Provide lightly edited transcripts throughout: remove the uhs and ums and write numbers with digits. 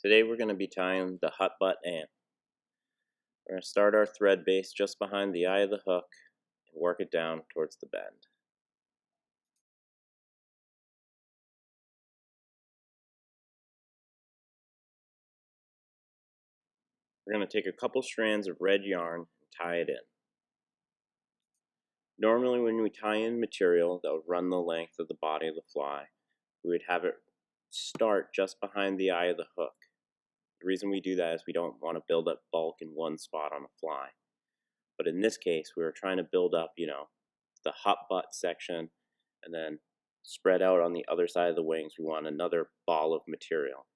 Today we're going to be tying the hut butt ant. We're going to start our thread base just behind the eye of the hook and work it down towards the bend. We're going to take a couple strands of red yarn and tie it in. Normally when we tie in material that would run the length of the body of the fly, we would have it start just behind the eye of the hook. The reason we do that is we don't want to build up bulk in one spot on a fly. But in this case, we were trying to build up, the hut butt section and then spread out on the other side of the wings. We want another ball of material.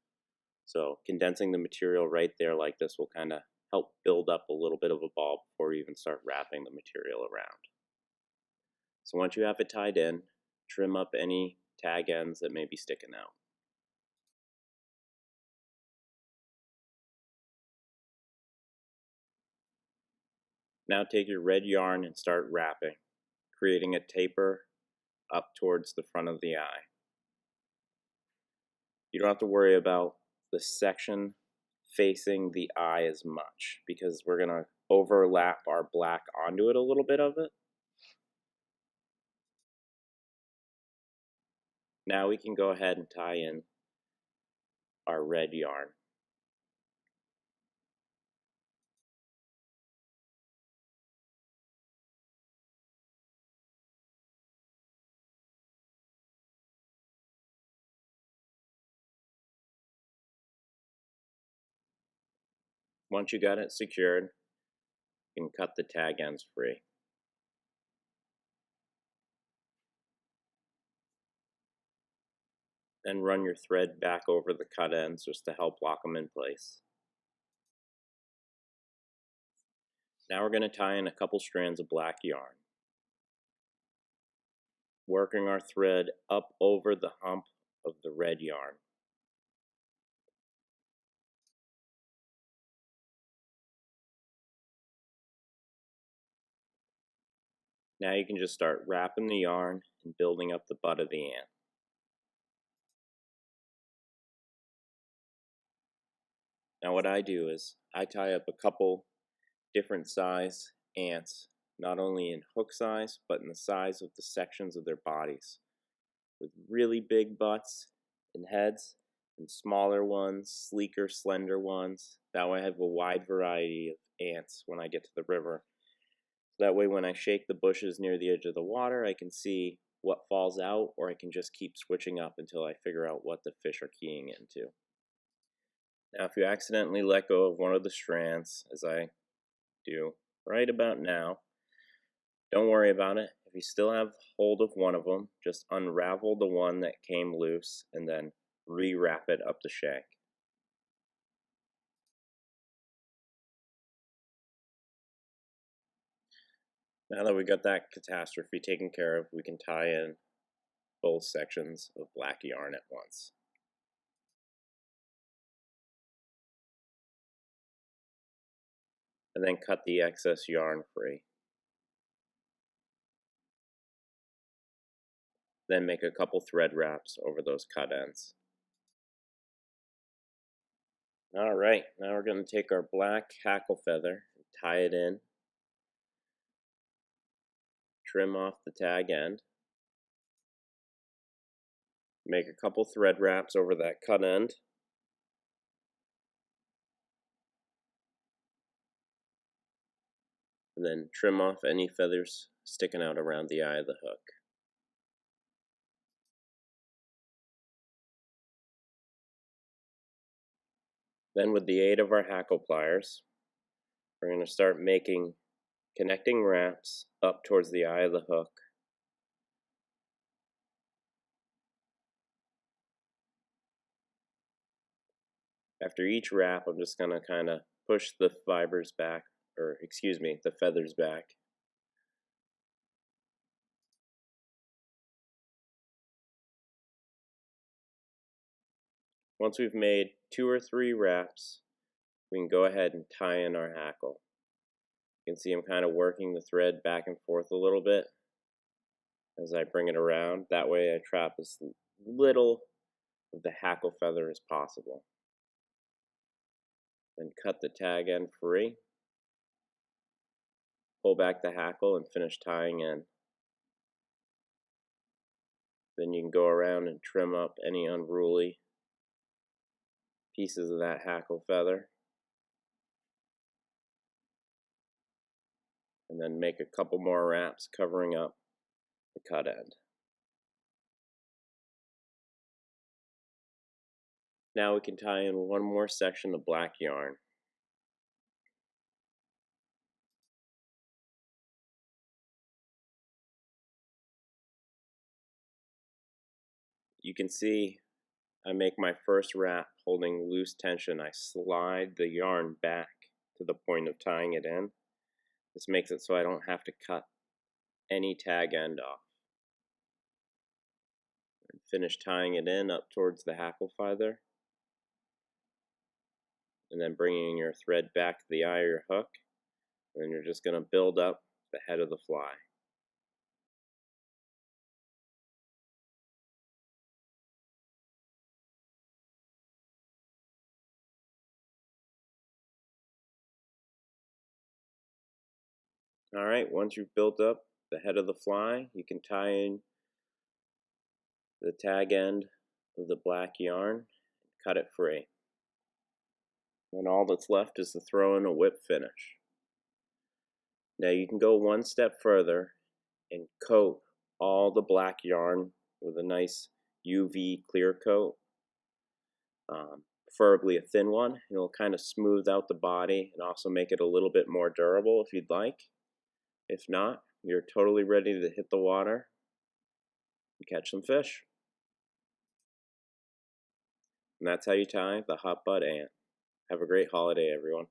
So condensing the material right there like this will kind of help build up a little bit of a ball before we even start wrapping the material around. So once you have it tied in, trim up any tag ends that may be sticking out. Now take your red yarn and start wrapping, creating a taper up towards the front of the eye. You don't have to worry about the section facing the eye as much because we're going to overlap our black onto it a little bit of it. Now we can go ahead and tie in our red yarn. Once you got it secured, you can cut the tag ends free. Then run your thread back over the cut ends just to help lock them in place. Now we're going to tie in a couple strands of black yarn, working our thread up over the hump of the red yarn. Now you can just start wrapping the yarn and building up the butt of the ant. Now what I do is I tie up a couple different size ants, not only in hook size, but in the size of the sections of their bodies, with really big butts and heads, and smaller ones, sleeker, slender ones. That way I have a wide variety of ants when I get to the river. That way when I shake the bushes near the edge of the water, I can see what falls out, or I can just keep switching up until I figure out what the fish are keying into. Now if you accidentally let go of one of the strands, as I do right about now, don't worry about it. If you still have hold of one of them, just unravel the one that came loose and then re-wrap it up the shank. Now that we got that catastrophe taken care of, we can tie in both sections of black yarn at once. And then cut the excess yarn free. Then make a couple thread wraps over those cut ends. Alright, now we're going to take our black hackle feather and tie it in. Trim off the tag end. Make a couple thread wraps over that cut end. And then trim off any feathers sticking out around the eye of the hook. Then with the aid of our hackle pliers, we're going to start making connecting wraps up towards the eye of the hook. After each wrap, I'm just going to kind of push the fibers back, the feathers back. Once we've made 2 or 3 wraps, we can go ahead and tie in our hackle. You can see I'm kind of working the thread back and forth a little bit as I bring it around. That way I trap as little of the hackle feather as possible. Then cut the tag end free. Pull back the hackle and finish tying in. Then you can go around and trim up any unruly pieces of that hackle feather. And then make a couple more wraps covering up the cut end. Now we can tie in one more section of black yarn. You can see I make my first wrap holding loose tension. I slide the yarn back to the point of tying it in. This makes it so I don't have to cut any tag end off. And finish tying it in up towards the hackle feather. And then bringing your thread back to the eye of your hook. And then you're just going to build up the head of the fly. Alright, once you've built up the head of the fly, you can tie in the tag end of the black yarn, cut it free. And all that's left is to throw in a whip finish. Now you can go one step further and coat all the black yarn with a nice UV clear coat, preferably a thin one. It'll kind of smooth out the body and also make it a little bit more durable if you'd like. If not, you're totally ready to hit the water and catch some fish. And that's how you tie the hot butt ant. Have a great holiday, everyone.